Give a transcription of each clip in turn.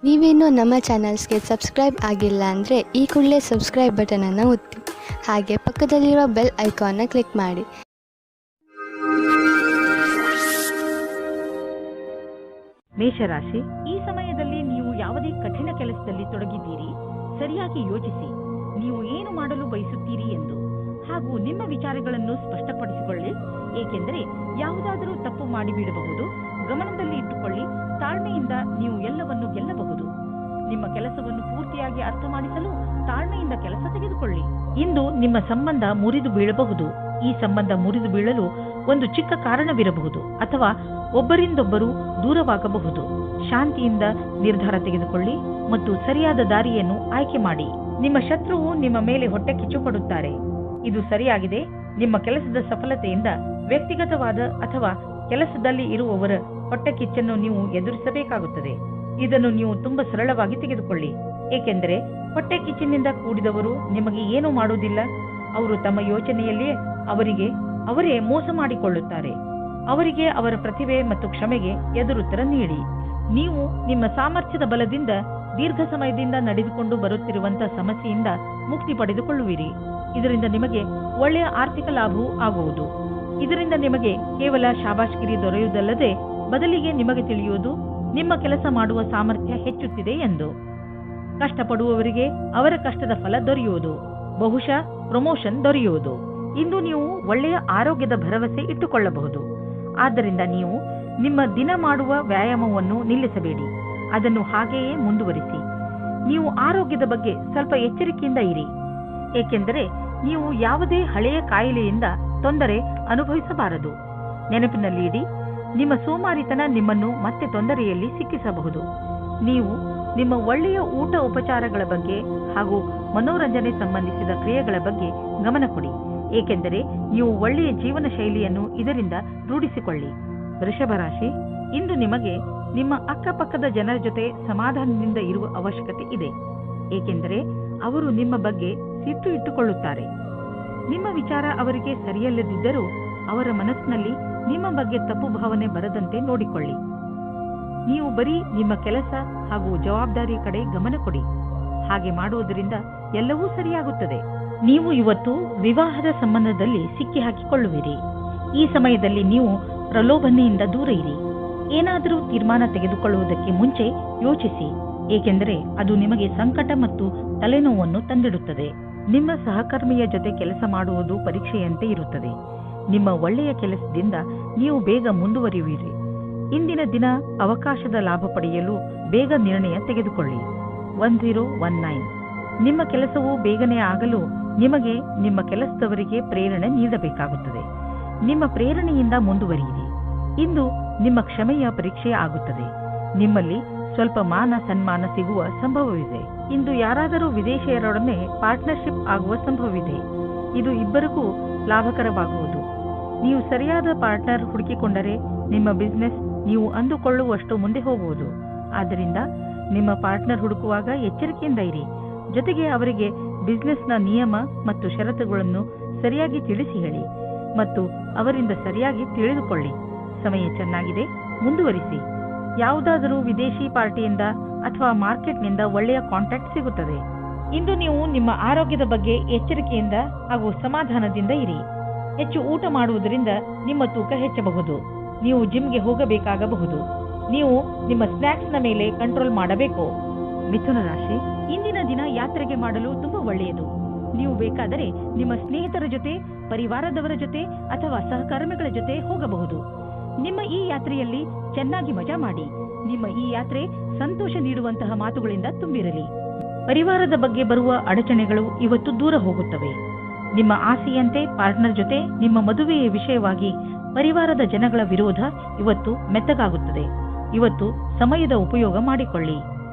ನೀವೇನೂ ನಮ್ಮ ಚಾನಲ್ಸ್ಗೆ ಸಬ್ಸ್ಕ್ರೈಬ್ ಆಗಿಲ್ಲ ಅಂದರೆ ಈ ಕೂಡಲೇ ಸಬ್ಸ್ಕ್ರೈಬ್ ಬಟನನ್ನು ಒತ್ತಿ ಹಾಗೆ ಪಕ್ಕದಲ್ಲಿರುವ ಬೆಲ್ ಐಕಾನ್ನ ಕ್ಲಿಕ್ ಮಾಡಿ. ಮೇಷರಾಶಿ, ಈ ಸಮಯದಲ್ಲಿ ನೀವು ಯಾವುದೇ ಕಠಿಣ ಕೆಲಸದಲ್ಲಿ ತೊಡಗಿದ್ದೀರಿ. ಸರಿಯಾಗಿ ಯೋಚಿಸಿ, ನೀವು ಏನು ಮಾಡಲು ಬಯಸುತ್ತೀರಿ ಎಂದು ಹಾಗೂ ನಿಮ್ಮ ವಿಚಾರಗಳನ್ನು ಸ್ಪಷ್ಟಪಡಿಸಿಕೊಳ್ಳಿ. ಏಕೆಂದರೆ ಯಾವುದಾದರೂ ತಪ್ಪು ಮಾಡಿಬಿಡಬಹುದು. ಗಮನದಲ್ಲಿ ಇಟ್ಟುಕೊಳ್ಳಿ, ತಾಳ್ಮೆಯಿಂದ ನೀವು ಎಲ್ಲವನ್ನು ಗೆಲ್ಲಬಹುದು. ನಿಮ್ಮ ಕೆಲಸವನ್ನು ಪೂರ್ತಿಯಾಗಿ ಅರ್ಥ ಮಾಡಿಸಲು ತಾಳ್ಮೆಯಿಂದ ಕೆಲಸ ತೆಗೆದುಕೊಳ್ಳಿ. ಇಂದು ನಿಮ್ಮ ಸಂಬಂಧ ಮುರಿದು ಬೀಳಬಹುದು. ಈ ಸಂಬಂಧ ಮುರಿದು ಬೀಳಲು ಒಂದು ಚಿಕ್ಕ ಕಾರಣವಿರಬಹುದು ಅಥವಾ ಒಬ್ಬರಿಂದೊಬ್ಬರು ದೂರವಾಗಬಹುದು. ಶಾಂತಿಯಿಂದ ನಿರ್ಧಾರ ತೆಗೆದುಕೊಳ್ಳಿ ಮತ್ತು ಸರಿಯಾದ ದಾರಿಯನ್ನು ಆಯ್ಕೆ ಮಾಡಿ. ನಿಮ್ಮ ಶತ್ರುವು ನಿಮ್ಮ ಮೇಲೆ ಹೊಟ್ಟೆ ಕಿಚ್ಚು ಪಡುತ್ತಾರೆ. ಇದು ಸರಿಯಾಗಿದೆ. ನಿಮ್ಮ ಕೆಲಸದ ಸಫಲತೆಯಿಂದ ವ್ಯಕ್ತಿಗತವಾದ ಅಥವಾ ಕೆಲಸದಲ್ಲಿ ಇರುವವರ ಹೊಟ್ಟೆ ಕಿಚ್ಚನ್ನು ನೀವು ಎದುರಿಸಬೇಕಾಗುತ್ತದೆ. ಇದನ್ನು ನೀವು ತುಂಬಾ ಸರಳವಾಗಿ ತೆಗೆದುಕೊಳ್ಳಿ. ಏಕೆಂದರೆ ಹೊಟ್ಟೆ ಕಿಚ್ಚಿನಿಂದ ಕೂಡಿದವರು ನಿಮಗೆ ಏನೂ ಮಾಡುವುದಿಲ್ಲ. ಅವರು ತಮ್ಮ ಯೋಚನೆಯಲ್ಲಿಯೇ ಅವರೇ ಮೋಸ ಮಾಡಿಕೊಳ್ಳುತ್ತಾರೆ. ಅವರಿಗೆ ಅವರ ಪ್ರತಿಭೆ ಮತ್ತು ಕ್ಷಮೆಗೆ ಎದುರುತ್ತರ ನೀಡಿ. ನೀವು ನಿಮ್ಮ ಸಾಮರ್ಥ್ಯದ ಬಲದಿಂದ ದೀರ್ಘ ಸಮಯದಿಂದ ನಡೆದುಕೊಂಡು ಬರುತ್ತಿರುವಂತಹ ಸಮಸ್ಯೆಯಿಂದ ಮುಕ್ತಿ ಪಡೆದುಕೊಳ್ಳುವಿರಿ. ಇದರಿಂದ ನಿಮಗೆ ಒಳ್ಳೆಯ ಆರ್ಥಿಕ ಲಾಭವೂ ಆಗುವುದು. ಇದರಿಂದ ನಿಮಗೆ ಕೇವಲ ಶಾಬಾಷ್ಗಿರಿ ದೊರೆಯುವುದಲ್ಲದೆ ಬದಲಿಗೆ ನಿಮಗೆ ತಿಳಿಯುವುದು ನಿಮ್ಮ ಕೆಲಸ ಮಾಡುವ ಸಾಮರ್ಥ್ಯ ಹೆಚ್ಚುತ್ತಿದೆ ಎಂದು. ಕಷ್ಟಪಡುವವರಿಗೆ ಅವರ ಕಷ್ಟದ ಫಲ ದೊರೆಯುವುದು. ಬಹುಶಃ ಪ್ರಮೋಷನ್ ದೊರೆಯುವುದು. ಇಂದು ನೀವು ಒಳ್ಳೆಯ ಆರೋಗ್ಯದ ಭರವಸೆ ಇಟ್ಟುಕೊಳ್ಳಬಹುದು. ಆದ್ದರಿಂದ ನೀವು ನಿಮ್ಮ ದಿನ ಮಾಡುವ ವ್ಯಾಯಾಮವನ್ನು ನಿಲ್ಲಿಸಬೇಡಿ. ಅದನ್ನು ಹಾಗೆಯೇ ಮುಂದುವರಿಸಿ. ನೀವು ಆರೋಗ್ಯದ ಬಗ್ಗೆ ಸ್ವಲ್ಪ ಎಚ್ಚರಿಕೆಯಿಂದ ಇರಿ. ಏಕೆಂದರೆ ನೀವು ಯಾವುದೇ ಹಳೆಯ ಕಾಯಿಲೆಯಿಂದ ತೊಂದರೆ ಅನುಭವಿಸಬಾರದು. ನೆನಪಿನಲ್ಲಿ ಇಡಿ, ನಿಮ್ಮ ಸೋಮಾರಿತನ ನಿಮ್ಮನ್ನು ಮತ್ತೆ ತೊಂದರೆಯಲ್ಲಿ ಸಿಕ್ಕಿಸಬಹುದು. ನೀವು ನಿಮ್ಮ ಒಳ್ಳೆಯ ಊಟ ಉಪಚಾರಗಳ ಬಗ್ಗೆ ಹಾಗೂ ಮನೋರಂಜನೆ ಸಂಬಂಧಿಸಿದ ಕ್ರಿಯೆಗಳ ಬಗ್ಗೆ ಗಮನ ಕೊಡಿ. ಏಕೆಂದರೆ ನೀವು ಒಳ್ಳೆಯ ಜೀವನ ಶೈಲಿಯನ್ನು ಇದರಿಂದ ರೂಢಿಸಿಕೊಳ್ಳಿ. ವೃಷಭ ರಾಶಿ, ಇಂದು ನಿಮಗೆ ನಿಮ್ಮ ಅಕ್ಕಪಕ್ಕದ ಜನರ ಜೊತೆ ಸಮಾಧಾನದಿಂದ ಇರುವ ಅವಶ್ಯಕತೆ ಇದೆ. ಏಕೆಂದರೆ ಅವರು ನಿಮ್ಮ ಬಗ್ಗೆ ಸಿಟ್ಟು ಇಟ್ಟುಕೊಳ್ಳುತ್ತಾರೆ. ನಿಮ್ಮ ವಿಚಾರ ಅವರಿಗೆ ಸರಿಯಲ್ಲದಿದ್ದರೂ ಅವರ ಮನಸ್ಸಿನಲ್ಲಿ ನಿಮ್ಮ ಬಗ್ಗೆ ತಪ್ಪು ಭಾವನೆ ಬರದಂತೆ ನೋಡಿಕೊಳ್ಳಿ. ನೀವು ಬರೀ ನಿಮ್ಮ ಕೆಲಸ ಹಾಗೂ ಜವಾಬ್ದಾರಿ ಕಡೆ ಗಮನ ಕೊಡಿ. ಹಾಗೆ ಮಾಡುವುದರಿಂದ ಎಲ್ಲವೂ ಸರಿಯಾಗುತ್ತದೆ. ನೀವು ಇವತ್ತು ವಿವಾಹದ ಸಂಬಂಧದಲ್ಲಿ ಸಿಕ್ಕಿ ಹಾಕಿಕೊಳ್ಳುವಿರಿ. ಈ ಸಮಯದಲ್ಲಿ ನೀವು ಪ್ರಲೋಭನೆಯಿಂದ ದೂರ ಇರಿ. ಏನಾದರೂ ತೀರ್ಮಾನ ತೆಗೆದುಕೊಳ್ಳುವುದಕ್ಕೆ ಮುಂಚೆ ಯೋಚಿಸಿ. ಏಕೆಂದರೆ ಅದು ನಿಮಗೆ ಸಂಕಟ ಮತ್ತು ತಲೆನೋವನ್ನು ತಂದಿಡುತ್ತದೆ. ನಿಮ್ಮ ಸಹಕರ್ಮಿಯ ಜೊತೆ ಕೆಲಸ ಮಾಡುವುದು ಪರೀಕ್ಷೆಯಂತೆ ಇರುತ್ತದೆ. ನಿಮ್ಮ ಒಳ್ಳೆಯ ಕೆಲಸದಿಂದ ನೀವು ಬೇಗ ಮುಂದುವರಿಯುವಿರಿ. ಇಂದಿನ ದಿನ ಅವಕಾಶದ ಲಾಭ ಪಡೆಯಲು ಬೇಗ ನಿರ್ಣಯ ತೆಗೆದುಕೊಳ್ಳಿ. 1019. ನಿಮ್ಮ ಕೆಲಸವು ಬೇಗನೆ ಆಗಲು ನಿಮಗೆ ನಿಮ್ಮ ಕೆಲಸದವರಿಗೆ ಪ್ರೇರಣೆ ನೀಡಬೇಕಾಗುತ್ತದೆ. ನಿಮ್ಮ ಪ್ರೇರಣೆಯಿಂದ ಮುಂದುವರಿಯಿರಿ. ಇಂದು ನಿಮ್ಮ ಕ್ಷಮೆಯ ಪರೀಕ್ಷೆ ಆಗುತ್ತದೆ. ನಿಮ್ಮಲ್ಲಿ ಸ್ವಲ್ಪ ಮಾನ ಸನ್ಮಾನ ಸಿಗುವ ಸಂಭವವಿದೆ. ಇಂದು ಯಾರಾದರೂ ವಿದೇಶಿಯರೊಡನೆ ಪಾರ್ಟ್ನರ್ಶಿಪ್ ಆಗುವ ಸಂಭವವಿದೆ. ಇದು ಇಬ್ಬರಿಗೂ ಲಾಭಕರವಾಗುವುದು. ನೀವು ಸರಿಯಾದ ಪಾರ್ಟ್ನರ್ ಹುಡುಕಿಕೊಂಡರೆ ನಿಮ್ಮ ಬಿಸಿನೆಸ್ ನೀವು ಅಂದುಕೊಳ್ಳುವಷ್ಟು ಮುಂದೆ ಹೋಗುವುದು. ಆದ್ದರಿಂದ ನಿಮ್ಮ ಪಾರ್ಟ್ನರ್ ಹುಡುಕುವಾಗ ಎಚ್ಚರಿಕೆಯಿಂದ ಇರಿ. ಜೊತೆಗೆ ಅವರಿಗೆ ಬಿಸಿನೆಸ್ನ ನಿಯಮ ಮತ್ತು ಷರತ್ತುಗಳನ್ನು ಸರಿಯಾಗಿ ತಿಳಿಸಿ ಹೇಳಿ ಮತ್ತು ಅವರಿಂದ ಸರಿಯಾಗಿ ತಿಳಿದುಕೊಳ್ಳಿ. ಸಮಯ ಚೆನ್ನಾಗಿದೆ, ಮುಂದುವರಿಸಿ. ಯಾವುದಾದರೂ ವಿದೇಶಿ ಪಾರ್ಟಿಯಿಂದ ಅಥವಾ ಮಾರ್ಕೆಟ್ನಿಂದ ಒಳ್ಳೆಯ ಕಾಂಟ್ಯಾಕ್ಟ್ ಸಿಗುತ್ತದೆ. ಇಂದು ನೀವು ನಿಮ್ಮ ಆರೋಗ್ಯದ ಬಗ್ಗೆ ಎಚ್ಚರಿಕೆಯಿಂದ ಹಾಗೂ ಸಮಾಧಾನದಿಂದ ಇರಿ. ಹೆಚ್ಚು ಊಟ ಮಾಡುವುದರಿಂದ ನಿಮ್ಮ ತೂಕ ಹೆಚ್ಚಬಹುದು. ನೀವು ಜಿಮ್ಗೆ ಹೋಗಬೇಕಾಗಬಹುದು. ನೀವು ನಿಮ್ಮ ಸ್ನ್ಯಾಕ್ಸ್ನ ಮೇಲೆ ಕಂಟ್ರೋಲ್ ಮಾಡಬೇಕು. ಮಿಥುನ ರಾಶಿ, ಇಂದಿನ ದಿನ ಯಾತ್ರೆಗೆ ಮಾಡಲು ತುಂಬಾ ಒಳ್ಳೆಯದು. ನೀವು ಬೇಕಾದರೆ ನಿಮ್ಮ ಸ್ನೇಹಿತರ ಜೊತೆ, ಪರಿವಾರದವರ ಜೊತೆ ಅಥವಾ ಸಹಕರ್ಮಿಗಳ ಜೊತೆ ಹೋಗಬಹುದು. ನಿಮ್ಮ ಈ ಯಾತ್ರೆಯಲ್ಲಿ ಚೆನ್ನಾಗಿ ಮಜಾ ಮಾಡಿ. ನಿಮ್ಮ ಈ ಯಾತ್ರೆ ಸಂತೋಷ ನೀಡುವಂತಹ ಮಾತುಗಳಿಂದ ತುಂಬಿರಲಿ. ಪರಿವಾರದ ಬಗ್ಗೆ ಬರುವ ಅಡಚಣೆಗಳು ಇವತ್ತು ದೂರ ಹೋಗುತ್ತವೆ. ನಿಮ್ಮ ಆಸೆಯಂತೆ ಪಾರ್ಟ್ನರ್ ಜೊತೆ ನಿಮ್ಮ ಮದುವೆಯ ವಿಷಯವಾಗಿ ಪರಿವಾರದ ಜನಗಳ ವಿರೋಧ ಇವತ್ತು ಮೆತ್ತಗಾಗುತ್ತದೆ. ಇವತ್ತು ಸಮಯದ ಉಪಯೋಗ ಮಾಡಿಕೊಳ್ಳಿ.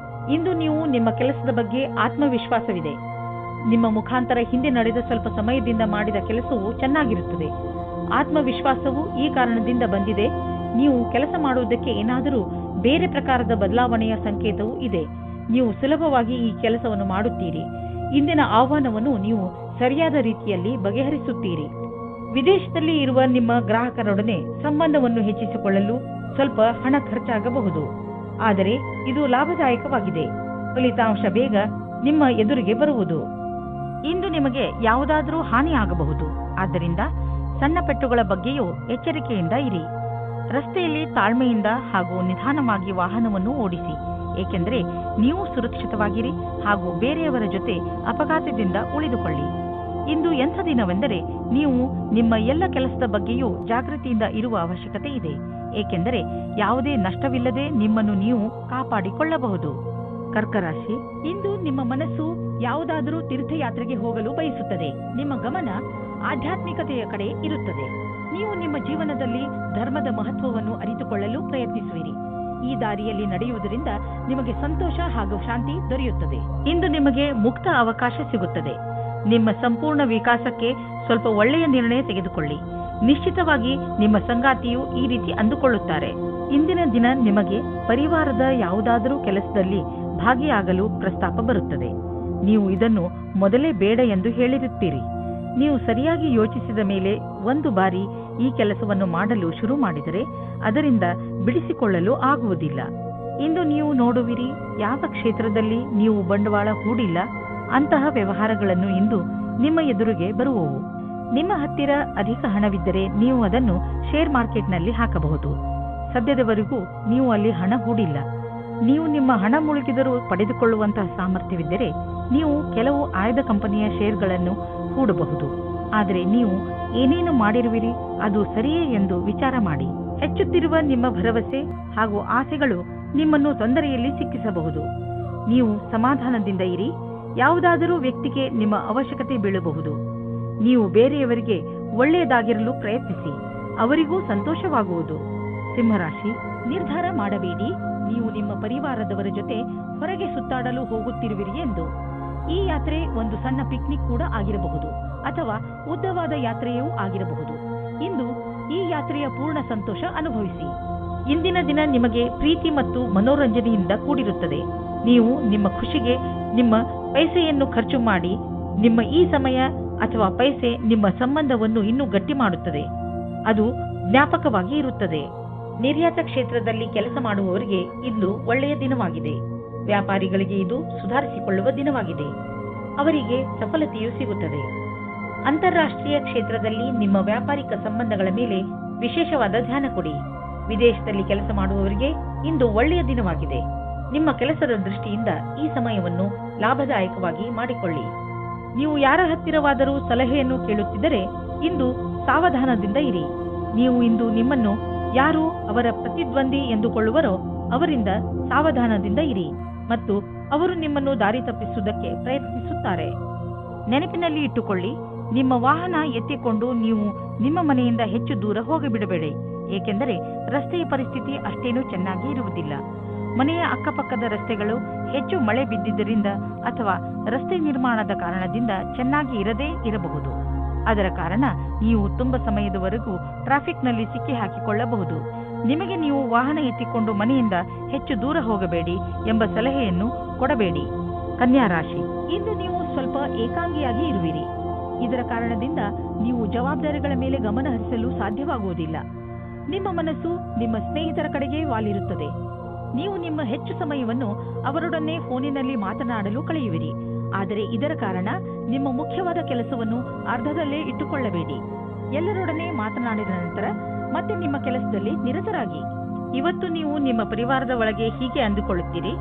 ಇಂದು ನೀವು ನಿಮ್ಮ ಕೆಲಸದ ಬಗ್ಗೆ ಆತ್ಮವಿಶ್ವಾಸವಿದೆ. ನಿಮ್ಮ ಮುಖಾಂತರ ಹಿಂದೆ ನಡೆದ ಸ್ವಲ್ಪ ಸಮಯದಿಂದ ಮಾಡಿದ ಕೆಲಸವು ಚೆನ್ನಾಗಿರುತ್ತದೆ. ಆತ್ಮವಿಶ್ವಾಸವು ಈ ಕಾರಣದಿಂದ ಬಂದಿದೆ. ನೀವು ಕೆಲಸ ಮಾಡುವುದಕ್ಕೆ ಏನಾದರೂ ಬೇರೆ ಪ್ರಕಾರದ ಬದಲಾವಣೆಯ ಸಂಕೇತವೂ ಇದೆ. ನೀವು ಸುಲಭವಾಗಿ ಈ ಕೆಲಸವನ್ನು ಮಾಡುತ್ತೀರಿ. ಇಂದಿನ ಆಹ್ವಾನವನ್ನು ನೀವು ಸರಿಯಾದ ರೀತಿಯಲ್ಲಿ ಬಗೆಹರಿಸುತ್ತೀರಿ. ವಿದೇಶದಲ್ಲಿ ಇರುವ ನಿಮ್ಮ ಗ್ರಾಹಕರೊಡನೆ ಸಂಬಂಧವನ್ನು ಹೆಚ್ಚಿಸಿಕೊಳ್ಳಲು ಸ್ವಲ್ಪ ಹಣ ಖರ್ಚಾಗಬಹುದು. ಆದರೆ ಇದು ಲಾಭದಾಯಕವಾಗಿದೆ. ಫಲಿತಾಂಶ ಬೇಗ ನಿಮ್ಮ ಎದುರಿಗೆ ಬರುವುದು. ಇಂದು ನಿಮಗೆ ಯಾವುದಾದರೂ ಹಾನಿಯಾಗಬಹುದು. ಆದ್ದರಿಂದ ಸಣ್ಣ ಪೆಟ್ಟುಗಳ ಬಗ್ಗೆಯೂ ಎಚ್ಚರಿಕೆಯಿಂದ ಇರಿ. ರಸ್ತೆಯಲ್ಲಿ ತಾಳ್ಮೆಯಿಂದ ಹಾಗೂ ನಿಧಾನವಾಗಿ ವಾಹನವನ್ನು ಓಡಿಸಿ, ಏಕೆಂದರೆ ನೀವು ಸುರಕ್ಷಿತವಾಗಿರಿ ಹಾಗೂ ಬೇರೆಯವರ ಜೊತೆ ಅಪಘಾತದಿಂದ ಉಳಿದುಕೊಳ್ಳಿ. ಇಂದು ಎಂಥ ದಿನವೆಂದರೆ ನೀವು ನಿಮ್ಮ ಎಲ್ಲ ಕೆಲಸದ ಬಗ್ಗೆಯೂ ಜಾಗೃತಿಯಿಂದ ಇರುವ ಅವಶ್ಯಕತೆ ಇದೆ, ಏಕೆಂದರೆ ಯಾವುದೇ ನಷ್ಟವಿಲ್ಲದೆ ನಿಮ್ಮನ್ನು ನೀವು ಕಾಪಾಡಿಕೊಳ್ಳಬಹುದು. ಕರ್ಕರಾಶಿ, ಇಂದು ನಿಮ್ಮ ಮನಸ್ಸು ಯಾವುದಾದರೂ ತೀರ್ಥಯಾತ್ರೆಗೆ ಹೋಗಲು ಬಯಸುತ್ತದೆ. ನಿಮ್ಮ ಗಮನ ಆಧ್ಯಾತ್ಮಿಕತೆಯ ಕಡೆ ಇರುತ್ತದೆ. ನೀವು ನಿಮ್ಮ ಜೀವನದಲ್ಲಿ ಧರ್ಮದ ಮಹತ್ವವನ್ನು ಅರಿತುಕೊಳ್ಳಲು ಪ್ರಯತ್ನಿಸುವಿರಿ. ಈ ದಾರಿಯಲ್ಲಿ ನಡೆಯುವುದರಿಂದ ನಿಮಗೆ ಸಂತೋಷ ಹಾಗೂ ಶಾಂತಿ ದೊರೆಯುತ್ತದೆ. ಇಂದು ನಿಮಗೆ ಮುಕ್ತ ಅವಕಾಶ ಸಿಗುತ್ತದೆ. ನಿಮ್ಮ ಸಂಪೂರ್ಣ ವಿಕಾಸಕ್ಕೆ ಸ್ವಲ್ಪ ಒಳ್ಳೆಯ ನಿರ್ಣಯ ತೆಗೆದುಕೊಳ್ಳಿ. ನಿಶ್ಚಿತವಾಗಿ ನಿಮ್ಮ ಸಂಗಾತಿಯು ಈ ರೀತಿ ಅಂದುಕೊಳ್ಳುತ್ತಾರೆ. ಇಂದಿನ ದಿನ ನಿಮಗೆ ಪರಿವಾರದ ಯಾವುದಾದರೂ ಕೆಲಸದಲ್ಲಿ ಭಾಗಿಯಾಗಲು ಪ್ರಸ್ತಾಪ ಬರುತ್ತದೆ. ನೀವು ಇದನ್ನು ಮೊದಲೇ ಬೇಡ ಎಂದು ಹೇಳಿರುತ್ತೀರಿ. ನೀವು ಸರಿಯಾಗಿ ಯೋಚಿಸಿದ ಮೇಲೆ ಒಂದು ಬಾರಿ ಈ ಕೆಲಸವನ್ನು ಮಾಡಲು ಶುರು ಮಾಡಿದರೆ ಅದರಿಂದ ಬಿಡಿಸಿಕೊಳ್ಳಲು ಆಗುವುದಿಲ್ಲ. ಇಂದು ನೀವು ನೋಡುವಿರಿ, ಯಾವ ಕ್ಷೇತ್ರದಲ್ಲಿ ನೀವು ಬಂಡವಾಳ ಹೂಡಿಲ್ಲ ಅಂತಹ ವ್ಯವಹಾರಗಳನ್ನು ಇಂದು ನಿಮ್ಮ ಎದುರಿಗೆ ಬರುವವು. ನಿಮ್ಮ ಹತ್ತಿರ ಅಧಿಕ ಹಣವಿದ್ದರೆ ನೀವು ಅದನ್ನು ಶೇರ್ ಮಾರ್ಕೆಟ್ನಲ್ಲಿ ಹಾಕಬಹುದು. ಸದ್ಯದವರೆಗೂ ನೀವು ಅಲ್ಲಿ ಹಣ ಹೂಡಿಲ್ಲ. ನೀವು ನಿಮ್ಮ ಹಣ ಮುಳುಗಿದರೂ ಪಡೆದುಕೊಳ್ಳುವಂತಹ ಸಾಮರ್ಥ್ಯವಿದ್ದರೆ ನೀವು ಕೆಲವು ಆಯ್ದ ಕಂಪನಿಯ ಶೇರ್ಗಳನ್ನು ಹೂಡಬಹುದು. ಆದರೆ ನೀವು ಏನೇನು ಮಾಡಿರುವಿರಿ ಅದು ಸರಿಯೇ ಎಂದು ವಿಚಾರ ಮಾಡಿ. ಹೆಚ್ಚುತ್ತಿರುವ ನಿಮ್ಮ ಭರವಸೆ ಹಾಗೂ ಆಸೆಗಳು ನಿಮ್ಮನ್ನು ತೊಂದರೆಯಲ್ಲಿ ಸಿಕ್ಕಿಸಬಹುದು. ನೀವು ಸಮಾಧಾನದಿಂದ ಇರಿ. ಯಾವುದಾದರೂ ವ್ಯಕ್ತಿಗೆ ನಿಮ್ಮ ಅವಶ್ಯಕತೆ ಬೀಳಬಹುದು. ನೀವು ಬೇರೆಯವರಿಗೆ ಒಳ್ಳೆಯದಾಗಿರಲು ಪ್ರಯತ್ನಿಸಿ, ಅವರಿಗೂ ಸಂತೋಷವಾಗುವುದು. ಸಿಂಹರಾಶಿ, ನಿರ್ಧಾರ ಮಾಡಬೇಡಿ. ನೀವು ನಿಮ್ಮ ಪರಿವಾರದವರ ಜೊತೆ ಹೊರಗೆ ಸುತ್ತಾಡಲು ಹೋಗುತ್ತಿರುವಿರಿ ಎಂದು. ಈ ಯಾತ್ರೆ ಒಂದು ಸಣ್ಣ ಪಿಕ್ನಿಕ್ ಕೂಡ ಆಗಿರಬಹುದು ಅಥವಾ ಉದ್ದವಾದ ಯಾತ್ರೆಯೂ ಆಗಿರಬಹುದು. ಇಂದು ಈ ಯಾತ್ರೆಯ ಪೂರ್ಣ ಸಂತೋಷ ಅನುಭವಿಸಿ. ಇಂದಿನ ದಿನ ನಿಮಗೆ ಪ್ರೀತಿ ಮತ್ತು ಮನೋರಂಜನೆಯಿಂದ ಕೂಡಿರುತ್ತದೆ. ನೀವು ನಿಮ್ಮ ಖುಷಿಗೆ ನಿಮ್ಮ ಪೈಸೆಯನ್ನು ಖರ್ಚು ಮಾಡಿ. ನಿಮ್ಮ ಈ ಸಮಯ ಅಥವಾ ಪೈಸೆ ನಿಮ್ಮ ಸಂಬಂಧವನ್ನು ಇನ್ನೂ ಗಟ್ಟಿ ಮಾಡುತ್ತದೆ. ಅದು ಜ್ಞಾಪಕವಾಗಿ ಇರುತ್ತದೆ. ನಿರ್ಯಾತ ಕ್ಷೇತ್ರದಲ್ಲಿ ಕೆಲಸ ಮಾಡುವವರಿಗೆ ಇಂದು ಒಳ್ಳೆಯ ದಿನವಾಗಿದೆ. ವ್ಯಾಪಾರಿಗಳಿಗೆ ಇದು ಸುಧಾರಿಸಿಕೊಳ್ಳುವ ದಿನವಾಗಿದೆ. ಅವರಿಗೆ ಸಫಲತೆಯೂ ಸಿಗುತ್ತದೆ. ಅಂತಾರಾಷ್ಟ್ರೀಯ ಕ್ಷೇತ್ರದಲ್ಲಿ ನಿಮ್ಮ ವ್ಯಾಪಾರಿಕ ಸಂಬಂಧಗಳ ಮೇಲೆ ವಿಶೇಷವಾದ ಧ್ಯಾನ ಕೊಡಿ. ವಿದೇಶದಲ್ಲಿ ಕೆಲಸ ಮಾಡುವವರಿಗೆ ಇಂದು ಒಳ್ಳೆಯ ದಿನವಾಗಿದೆ. ನಿಮ್ಮ ಕೆಲಸದ ದೃಷ್ಟಿಯಿಂದ ಈ ಸಮಯವನ್ನು ಲಾಭದಾಯಕವಾಗಿ ಮಾಡಿಕೊಳ್ಳಿ. ನೀವು ಯಾರ ಹತ್ತಿರವಾದರೂ ಸಲಹೆಯನ್ನು ಕೇಳುತ್ತಿದ್ದರೆ ಇಂದು ಸಾವಧಾನದಿಂದ ಇರಿ. ನೀವು ಇಂದು ನಿಮ್ಮನ್ನು ಯಾರು ಅವರ ಪ್ರತಿದ್ವಂದಿ ಎಂದುಕೊಳ್ಳುವರೋ ಅವರಿಂದ ಸಾವಧಾನದಿಂದ ಇರಿ ಮತ್ತು ಅವರು ನಿಮ್ಮನ್ನು ದಾರಿ ತಪ್ಪಿಸುವುದಕ್ಕೆ ಪ್ರಯತ್ನಿಸುತ್ತಾರೆ. ನೆನಪಿನಲ್ಲಿ ಇಟ್ಟುಕೊಳ್ಳಿ, ನಿಮ್ಮ ವಾಹನ ಎತ್ತಿಕೊಂಡು ನೀವು ನಿಮ್ಮ ಮನೆಯಿಂದ ಹೆಚ್ಚು ದೂರ ಹೋಗಿಬಿಡಬೇಡಿ, ಏಕೆಂದರೆ ರಸ್ತೆಯ ಪರಿಸ್ಥಿತಿ ಅಷ್ಟೇನೂ ಚೆನ್ನಾಗಿ ಇರುವುದಿಲ್ಲ. ಮನೆಯ ಅಕ್ಕಪಕ್ಕದ ರಸ್ತೆಗಳು ಹೆಚ್ಚು ಮಳೆ ಬಿದ್ದಿದ್ದರಿಂದ ಅಥವಾ ರಸ್ತೆ ನಿರ್ಮಾಣದ ಕಾರಣದಿಂದ ಚೆನ್ನಾಗಿ ಇರದೇ ಇರಬಹುದು. ಅದರ ಕಾರಣ ನೀವು ತುಂಬ ಸಮಯದವರೆಗೂ ಟ್ರಾಫಿಕ್ನಲ್ಲಿ ಸಿಕ್ಕಿ ಹಾಕಿಕೊಳ್ಳಬಹುದು. ನಿಮಗೆ ನೀವು ವಾಹನ ಎತ್ತಿಕೊಂಡು ಮನೆಯಿಂದ ಹೆಚ್ಚು ದೂರ ಹೋಗಬೇಡಿ ಎಂಬ ಸಲಹೆಯನ್ನು ಕೊಡಬೇಡಿ. ಕನ್ಯಾ ರಾಶಿ, ಇಂದು ನೀವು ಸ್ವಲ್ಪ ಏಕಾಂಗಿಯಾಗಿ ಇರುವಿರಿ. ಇದರ ಕಾರಣದಿಂದ ನೀವು ಜವಾಬ್ದಾರಿಗಳ ಮೇಲೆ ಗಮನ ಹರಿಸಲು ಸಾಧ್ಯವಾಗುವುದಿಲ್ಲ. ನಿಮ್ಮ ಮನಸ್ಸು ನಿಮ್ಮ ಸ್ನೇಹಿತರ ಕಡೆಗೆ ವಾಲಿರುತ್ತದೆ. ನೀವು ನಿಮ್ಮ ಹೆಚ್ಚು ಸಮಯವನ್ನು ಅವರೊಡನೆ ಫೋನಿನಲ್ಲಿ ಮಾತನಾಡಲು ಕಳೆಯುವಿರಿ. ಆದರೆ ಇದರ ಕಾರಣ ನಿಮ್ಮ ಮುಖ್ಯವಾದ ಕೆಲಸವನ್ನು ಅರ್ಧದಲ್ಲೇ ಇಟ್ಟುಕೊಳ್ಳಬೇಡಿ. ಎಲ್ಲರೊಡನೆ ಮಾತನಾಡಿದ ನಂತರ ಮತ್ತೆ ನಿಮ್ಮ ಕೆಲಸದಲ್ಲಿ ನಿರತರಾಗಿ. ಇವತ್ತು ನೀವು ನಿಮ್ಮ ಪರಿವಾರದ ಒಳಗೆ ಹೀಗೆ ಅಂದುಕೊಳ್ಳುತ್ತೀರಿ,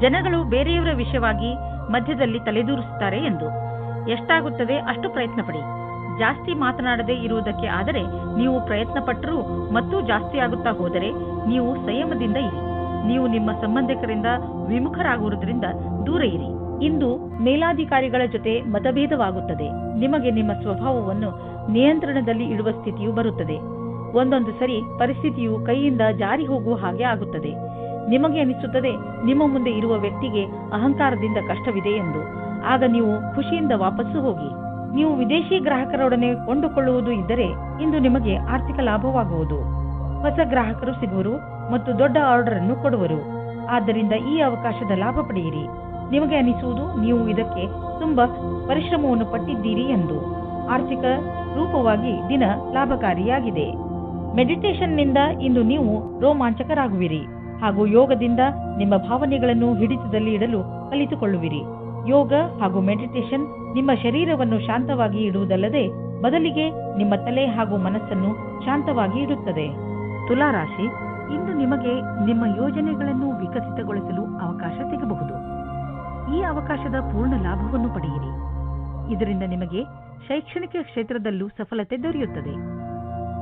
ಜನಗಳು ಬೇರೆಯವರ ವಿಷಯವಾಗಿ ಮಧ್ಯದಲ್ಲಿ ತಲೆದೂರಿಸುತ್ತಾರೆ ಎಂದು. ಎಷ್ಟಾಗುತ್ತದೆ ಅಷ್ಟು ಪ್ರಯತ್ನ ಪಡಿ. ಜಾಸ್ತಿ ಮಾತನಾಡದೇ ಇರುವುದಕ್ಕೆ ಆದರೆ ನೀವು ಪ್ರಯತ್ನ ಪಟ್ಟರೂ ಮತ್ತೂ ಜಾಸ್ತಿ ಆಗುತ್ತಾ ಹೋದರೆ ನೀವು ಸಂಯಮದಿಂದ ಇರಿ. ನೀವು ನಿಮ್ಮ ಸಂಬಂಧಿಕರಿಂದ ವಿಮುಖರಾಗುವುದರಿಂದ ದೂರ ಇರಿ. ಇಂದು ಮೇಲಾಧಿಕಾರಿಗಳ ಜೊತೆ ಮತಭೇದವಾಗುತ್ತದೆ. ನಿಮಗೆ ನಿಮ್ಮ ಸ್ವಭಾವವನ್ನು ನಿಯಂತ್ರಣದಲ್ಲಿ ಇಡುವ ಸ್ಥಿತಿಯು ಬರುತ್ತದೆ. ಒಂದೊಂದು ಸರಿ ಪರಿಸ್ಥಿತಿಯು ಕೈಯಿಂದ ಜಾರಿ ಹೋಗುವ ಹಾಗೆ ಆಗುತ್ತದೆ. ನಿಮಗೆ ಅನಿಸುತ್ತದೆ ನಿಮ್ಮ ಮುಂದೆ ಇರುವ ವ್ಯಕ್ತಿಗೆ ಅಹಂಕಾರದಿಂದ ಕಷ್ಟವಿದೆ ಎಂದು. ಆಗ ನೀವು ಖುಷಿಯಿಂದ ವಾಪಸ್ಸು ಹೋಗಿ. ನೀವು ವಿದೇಶಿ ಗ್ರಾಹಕರೊಡನೆ ಕೊಂಡುಕೊಳ್ಳುವುದು ಇದ್ದರೆ ಇಂದು ನಿಮಗೆ ಆರ್ಥಿಕ ಲಾಭವಾಗುವುದು. ಹೊಸ ಗ್ರಾಹಕರು ಸಿಗುವರು ಮತ್ತು ದೊಡ್ಡ ಆರ್ಡರ್ ಅನ್ನು ಕೊಡುವರು. ಆದ್ದರಿಂದ ಈ ಅವಕಾಶದ ಲಾಭ ಪಡೆಯಿರಿ. ನಿಮಗೆ ಅನಿಸುವುದು ನೀವು ಇದಕ್ಕೆ ತುಂಬಾ ಪರಿಶ್ರಮವನ್ನು ಪಟ್ಟಿದ್ದೀರಿ ಎಂದು. ಆರ್ಥಿಕ ರೂಪವಾಗಿ ದಿನ ಲಾಭಕಾರಿಯಾಗಿದೆ. ಮೆಡಿಟೇಷನ್ನಿಂದ ಇಂದು ನೀವು ರೋಮಾಂಚಕರಾಗುವಿರಿ. ಹಾಗೂ ಯೋಗದಿಂದ ನಿಮ್ಮ ಭಾವನೆಗಳನ್ನು ಹಿಡಿತದಲ್ಲಿ ಇಡಲು ಕಲಿತುಕೊಳ್ಳುವಿರಿ. ಯೋಗ ಹಾಗೂ ಮೆಡಿಟೇಷನ್ ನಿಮ್ಮ ಶರೀರವನ್ನು ಶಾಂತವಾಗಿ ಇಡುವುದಲ್ಲದೆ ಬದಲಿಗೆ ನಿಮ್ಮ ತಲೆ ಹಾಗೂ ಮನಸ್ಸನ್ನು ಶಾಂತವಾಗಿ ಇಡುತ್ತದೆ. ತುಲಾ ರಾಶಿ, ಇಂದು ನಿಮಗೆ ನಿಮ್ಮ ಯೋಜನೆಗಳನ್ನು ವಿಕಸಿತಗೊಳಿಸಲು ಅವಕಾಶ ಸಿಗಬಹುದು. ಈ ಅವಕಾಶದ ಪೂರ್ಣ ಲಾಭವನ್ನು ಪಡೆಯಿರಿ. ಇದರಿಂದ ನಿಮಗೆ ಶೈಕ್ಷಣಿಕ ಕ್ಷೇತ್ರದಲ್ಲೂ ಸಫಲತೆ ದೊರೆಯುತ್ತದೆ.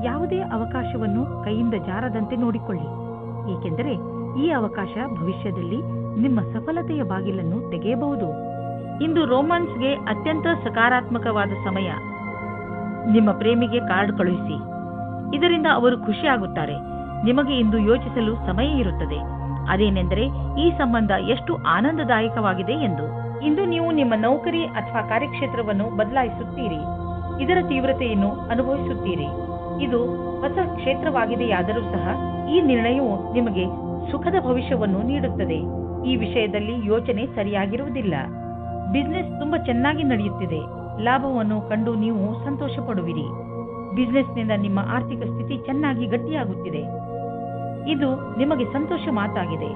ಯಾವುದೇ ಅವಕಾಶವನ್ನು ಕೈಯಿಂದ ಜಾರದಂತೆ ನೋಡಿಕೊಳ್ಳಿ, ಏಕೆಂದರೆ ಈ ಅವಕಾಶ ಭವಿಷ್ಯದಲ್ಲಿ ನಿಮ್ಮ ಸಫಲತೆಯ ಬಾಗಿಲನ್ನು ತೆಗೆಯಬಹುದು. ಇಂದು ರೋಮಾನ್ಸ್ಗೆ ಅತ್ಯಂತ ಸಕಾರಾತ್ಮಕವಾದ ಸಮಯ. ನಿಮ್ಮ ಪ್ರೇಮಿಗೆ ಕಾರ್ಡ್ ಕಳುಹಿಸಿ, ಇದರಿಂದ ಅವರು ಖುಷಿಯಾಗುತ್ತಾರೆ. ನಿಮಗೆ ಇಂದು ಯೋಚಿಸಲು ಸಮಯ ಇರುತ್ತದೆ, ಅದೇನೆಂದರೆ ಈ ಸಂಬಂಧ ಎಷ್ಟು ಆನಂದದಾಯಕವಾಗಿದೆ ಎಂದು. ಇಂದು ನೀವು ನಿಮ್ಮ ನೌಕರಿ ಅಥವಾ ಕಾರ್ಯಕ್ಷೇತ್ರವನ್ನು ಬದಲಾಯಿಸುತ್ತೀರಿ, ಇದರ ತೀವ್ರತೆಯನ್ನು ಅನುಭವಿಸುತ್ತೀರಿ. ಇದು ಹೊಸ ಕ್ಷೇತ್ರವಾಗಿದೆಯಾದರೂ ಸಹ ಈ ನಿರ್ಣಯವು ನಿಮಗೆ ಸುಖದ ಭವಿಷ್ಯವನ್ನು ನೀಡುತ್ತದೆ. ಈ ವಿಷಯದಲ್ಲಿ ಯೋಚನೆ ಸರಿಯಾಗಿರುವುದಿಲ್ಲ. ಬಿಸಿನೆಸ್ ತುಂಬಾ ಚೆನ್ನಾಗಿ ನಡೆಯುತ್ತಿದೆ, ಲಾಭವನ್ನು ಕಂಡು ನೀವು ಸಂತೋಷ ಪಡುವಿರಿ. ಬಿಸಿನೆಸ್ನಿಂದ ನಿಮ್ಮ ಆರ್ಥಿಕ ಸ್ಥಿತಿ ಚೆನ್ನಾಗಿ ಗಟ್ಟಿಯಾಗುತ್ತಿದೆ. ಇದು ನಿಮಗೆ ಸಂತೋಷ ಮಾತಾಗಿದೆ.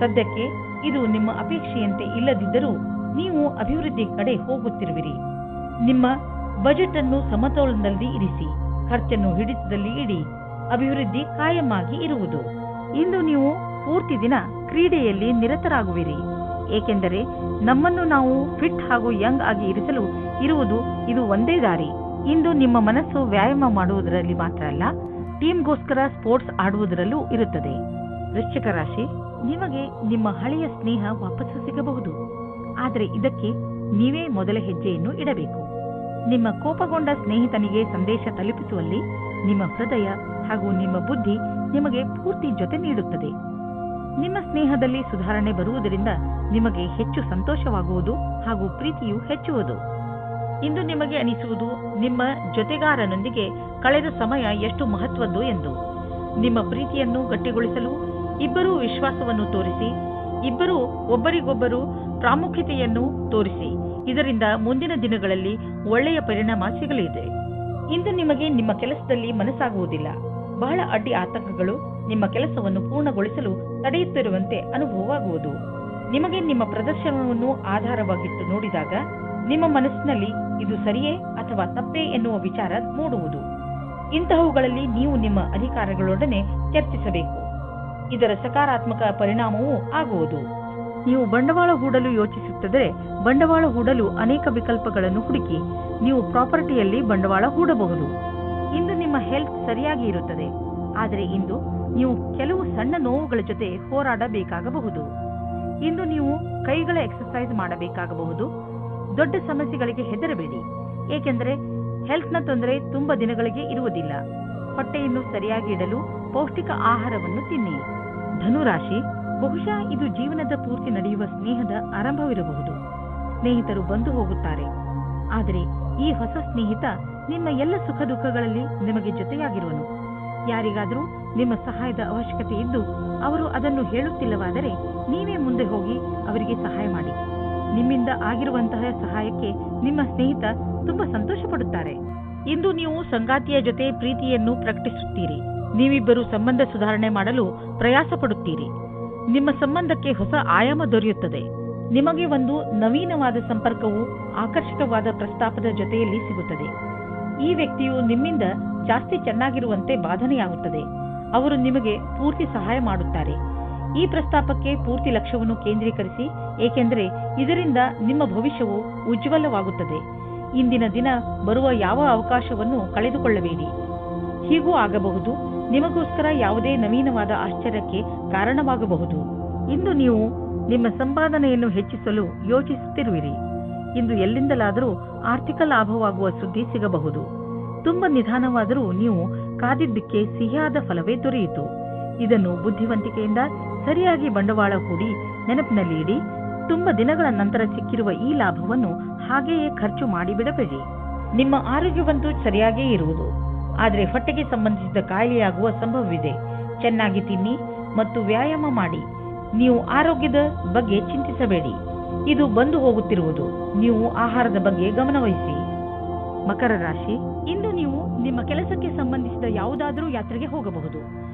ಸದ್ಯಕ್ಕೆ ಇದು ನಿಮ್ಮ ಅಪೇಕ್ಷೆಯಂತೆ ಇಲ್ಲದಿದ್ದರೂ ನೀವು ಅಭಿವೃದ್ಧಿ ಕಡೆ ಹೋಗುತ್ತಿರುವಿರಿ. ನಿಮ್ಮ ಬಜೆಟ್ ಅನ್ನು ಸಮತೋಲನದಲ್ಲಿ ಇರಿಸಿ, ಖರ್ಚನ್ನು ಹಿಡಿತದಲ್ಲಿ ಇಡಿ. ಅಭಿವೃದ್ಧಿ ಕಾಯಮಾಗಿ ಇರುವುದು. ಇಂದು ನೀವು ಪೂರ್ತಿ ದಿನ ಕ್ರೀಡೆಯಲ್ಲಿ ನಿರತರಾಗುವಿರಿ, ಏಕೆಂದರೆ ನಮ್ಮನ್ನು ನಾವು ಫಿಟ್ ಹಾಗೂ ಯಂಗ್ ಆಗಿ ಇರಿಸಲು ಇದು ಒಂದೇ ದಾರಿ. ಇಂದು ನಿಮ್ಮ ಮನಸ್ಸು ವ್ಯಾಯಾಮ ಮಾಡುವುದರಲ್ಲಿ ಮಾತ್ರ ಅಲ್ಲ, ಟೀಮ್ಗೋಸ್ಕರ ಸ್ಪೋರ್ಟ್ಸ್ ಆಡುವುದರಲ್ಲೂ ಇರುತ್ತದೆ. ವೃಶ್ಚಿಕ ರಾಶಿ, ನಿಮಗೆ ನಿಮ್ಮ ಹಳೆಯ ಸ್ನೇಹ ವಾಪಸ್ಸು ಸಿಗಬಹುದು, ಆದರೆ ಇದಕ್ಕೆ ನೀವೇ ಮೊದಲ ಹೆಜ್ಜೆಯನ್ನು ಇಡಬೇಕು. ನಿಮ್ಮ ಕೋಪಗೊಂಡ ಸ್ನೇಹಿತನಿಗೆ ಸಂದೇಶ ತಲುಪಿಸುವಲ್ಲಿ ನಿಮ್ಮ ಹೃದಯ ಹಾಗೂ ನಿಮ್ಮ ಬುದ್ಧಿ ನಿಮಗೆ ಪೂರ್ತಿ ಜೊತೆ ನೀಡುತ್ತದೆ. ನಿಮ್ಮ ಸ್ನೇಹದಲ್ಲಿ ಸುಧಾರಣೆ ಬರುವುದರಿಂದ ನಿಮಗೆ ಹೆಚ್ಚು ಸಂತೋಷವಾಗುವುದು ಹಾಗೂ ಪ್ರೀತಿಯು ಹೆಚ್ಚುವುದು. ಇಂದು ನಿಮಗೆ ಅನಿಸುವುದು ನಿಮ್ಮ ಜೊತೆಗಾರನೊಂದಿಗೆ ಕಳೆದ ಸಮಯ ಎಷ್ಟು ಮಹತ್ವದ್ದು ಎಂದು. ನಿಮ್ಮ ಪ್ರೀತಿಯನ್ನು ಗಟ್ಟಿಗೊಳಿಸಲು ಇಬ್ಬರೂ ವಿಶ್ವಾಸವನ್ನು ತೋರಿಸಿ, ಇಬ್ಬರೂ ಒಬ್ಬರಿಗೊಬ್ಬರು ಪ್ರಾಮುಖ್ಯತೆಯನ್ನು ತೋರಿಸಿ. ಇದರಿಂದ ಮುಂದಿನ ದಿನಗಳಲ್ಲಿ ಒಳ್ಳೆಯ ಪರಿಣಾಮ ಸಿಗಲಿದೆ. ಇಂದು ನಿಮಗೆ ನಿಮ್ಮ ಕೆಲಸದಲ್ಲಿ ಮನಸ್ಸಾಗುವುದಿಲ್ಲ. ಬಹಳ ಅಡ್ಡಿ ಆತಂಕಗಳು ನಿಮ್ಮ ಕೆಲಸವನ್ನು ಪೂರ್ಣಗೊಳಿಸಲು ತಡೆಯುತ್ತಿರುವಂತೆ ಅನುಭವವಾಗುವುದು. ನಿಮಗೆ ನಿಮ್ಮ ಪ್ರದರ್ಶನವನ್ನು ಆಧಾರವಾಗಿಟ್ಟು ನೋಡಿದಾಗ ನಿಮ್ಮ ಮನಸ್ಸಿನಲ್ಲಿ ಇದು ಸರಿಯೇ ಅಥವಾ ತಪ್ಪೇ ಎನ್ನುವ ವಿಚಾರ ಮೂಡುವುದು. ಇಂತಹವುಗಳಲ್ಲಿ ನೀವು ನಿಮ್ಮ ಅಧಿಕಾರಿಗಳೊಡನೆ ಚರ್ಚಿಸಬೇಕು. ಇದರ ಸಕಾರಾತ್ಮಕ ಪರಿಣಾಮವೂ ಆಗುವುದು. ನೀವು ಬಂಡವಾಳ ಹೂಡಲು ಯೋಚಿಸುತ್ತಿದ್ದರೆ ಬಂಡವಾಳ ಹೂಡಲು ಅನೇಕ ವಿಕಲ್ಪಗಳನ್ನು ಹುಡುಕಿ ನೀವು ಪ್ರಾಪರ್ಟಿಯಲ್ಲಿ ಬಂಡವಾಳ ಹೂಡಬಹುದು. ಇಂದು ನಿಮ್ಮ ಹೆಲ್ತ್ ಸರಿಯಾಗಿ ಇರುತ್ತದೆ, ಆದರೆ ಇಂದು ನೀವು ಕೆಲವು ಸಣ್ಣ ನೋವುಗಳ ಜೊತೆ ಹೋರಾಡಬೇಕಾಗಬಹುದು. ಇಂದು ನೀವು ಕೈಗಳ ಎಕ್ಸರ್ಸೈಸ್ ಮಾಡಬೇಕಾಗಬಹುದು. ದೊಡ್ಡ ಸಮಸ್ಯೆಗಳಿಗೆ ಹೆದರಬೇಡಿ, ಏಕೆಂದರೆ ಹೆಲ್ತ್ನ ತೊಂದರೆ ತುಂಬಾ ದಿನಗಳಿಗೆ ಇರುವುದಿಲ್ಲ. ಹೊಟ್ಟೆಯನ್ನು ಸರಿಯಾಗಿ ಇಡಲು ಪೌಷ್ಟಿಕ ಆಹಾರವನ್ನು ತಿನ್ನಿ. ಧನುರಾಶಿ, ಬಹುಶಃ ಇದು ಜೀವನದ ಪೂರ್ತಿ ನಡೆಯುವ ಸ್ನೇಹದ ಆರಂಭವಿರಬಹುದು. ಸ್ನೇಹಿತರು ಬಂದು ಹೋಗುತ್ತಾರೆ, ಆದರೆ ಈ ಹೊಸ ಸ್ನೇಹಿತ ನಿಮ್ಮ ಎಲ್ಲ ಸುಖ ದುಃಖಗಳಲ್ಲಿ ನಿಮಗೆ ಜೊತೆಯಾಗಿರುವನು. ಯಾರಿಗಾದರೂ ನಿಮ್ಮ ಸಹಾಯದ ಅವಶ್ಯಕತೆ ಇದ್ದು ಅವರು ಅದನ್ನು ಹೇಳುತ್ತಿಲ್ಲವಾದರೆ ನೀವೇ ಮುಂದೆ ಹೋಗಿ ಅವರಿಗೆ ಸಹಾಯ ಮಾಡಿ. ನಿಮ್ಮಿಂದ ಆಗಿರುವಂತಹ ಸಹಾಯಕ್ಕೆ ನಿಮ್ಮ ಸ್ನೇಹಿತ ತುಂಬಾ ಸಂತೋಷ ಪಡುತ್ತಾರೆ. ಇಂದು ನೀವು ಸಂಗಾತಿಯ ಜೊತೆ ಪ್ರೀತಿಯನ್ನು ಪ್ರಕಟಿಸುತ್ತೀರಿ. ನೀವಿಬ್ಬರು ಸಂಬಂಧ ಸುಧಾರಣೆ ಮಾಡಲು ಪ್ರಯಾಸ ಪಡುತ್ತೀರಿ. ನಿಮ್ಮ ಸಂಬಂಧಕ್ಕೆ ಹೊಸ ಆಯಾಮ ದೊರೆಯುತ್ತದೆ. ನಿಮಗೆ ಒಂದು ನವೀನವಾದ ಸಂಪರ್ಕವು ಆಕರ್ಷಕವಾದ ಪ್ರಸ್ತಾಪದ ಜೊತೆಯಲ್ಲಿ ಸಿಗುತ್ತದೆ. ಈ ವ್ಯಕ್ತಿಯು ನಿಮ್ಮಿಂದ ಜಾಸ್ತಿ ಚೆನ್ನಾಗಿರುವಂತೆ ಬಾಧನೆಯಾಗುತ್ತದೆ. ಅವರು ನಿಮಗೆ ಪೂರ್ತಿ ಸಹಾಯ ಮಾಡುತ್ತಾರೆ. ಈ ಪ್ರಸ್ತಾಪಕ್ಕೆ ಪೂರ್ತಿ ಲಕ್ಷ್ಯವನ್ನು ಕೇಂದ್ರೀಕರಿಸಿ, ಏಕೆಂದರೆ ಇದರಿಂದ ನಿಮ್ಮ ಭವಿಷ್ಯವು ಉಜ್ವಲವಾಗುತ್ತದೆ. ಇಂದಿನ ದಿನ ಬರುವ ಯಾವ ಅವಕಾಶವನ್ನು ಕಳೆದುಕೊಳ್ಳಬೇಡಿ. ಹೀಗೂ ಆಗಬಹುದು, ನಿಮಗೋಸ್ಕರ ಯಾವುದೇ ನವೀನವಾದ ಆಶ್ಚರ್ಯಕ್ಕೆ ಕಾರಣವಾಗಬಹುದು. ಇಂದು ನೀವು ನಿಮ್ಮ ಸಂಪಾದನೆಯನ್ನು ಹೆಚ್ಚಿಸಲು ಯೋಚಿಸುತ್ತಿರುವಿರಿ. ಇಂದು ಎಲ್ಲಿಂದಲಾದರೂ ಆರ್ಥಿಕ ಲಾಭವಾಗುವ ಸುದ್ದಿ ಸಿಗಬಹುದು. ತುಂಬಾ ನಿಧಾನವಾದರೂ ನೀವು ಕಾದಿದ್ದಕ್ಕೆ ಸಿಹಿಯಾದ ಫಲವೇ ದೊರೆಯಿತು. ಇದನ್ನು ಬುದ್ಧಿವಂತಿಕೆಯಿಂದ ಸರಿಯಾಗಿ ಬಂಡವಾಳ ಹೂಡಿ ನೆನಪಿನಲ್ಲಿ ಇಡಿ. ತುಂಬಾ ದಿನಗಳ ನಂತರ ಸಿಕ್ಕಿರುವ ಈ ಲಾಭವನ್ನು ಹಾಗೆಯೇ ಖರ್ಚು ಮಾಡಿಬಿಡಬೇಡಿ. ನಿಮ್ಮ ಆರೋಗ್ಯವಂತೂ ಸರಿಯಾಗೇ ಇರುವುದು, ಆದರೆ ಹೊಟ್ಟೆಗೆ ಸಂಬಂಧಿಸಿದ ಕಾಯಿಲೆಯಾಗುವ ಸಂಭವವಿದೆ. ಚೆನ್ನಾಗಿ ತಿನ್ನಿ ಮತ್ತು ವ್ಯಾಯಾಮ ಮಾಡಿ. ನೀವು ಆರೋಗ್ಯದ ಬಗ್ಗೆ ಚಿಂತಿಸಬೇಡಿ, ಇದು ಬಂದು ಹೋಗುತ್ತಿರುವುದು. ನೀವು ಆಹಾರದ ಬಗ್ಗೆ ಗಮನವಹಿಸಿ. ಮಕರ ರಾಶಿ, ಇಂದು ನೀವು ನಿಮ್ಮ ಕೆಲಸಕ್ಕೆ ಸಂಬಂಧಿಸಿದ ಯಾವುದಾದರೂ ಯಾತ್ರೆಗೆ ಹೋಗಬಹುದು.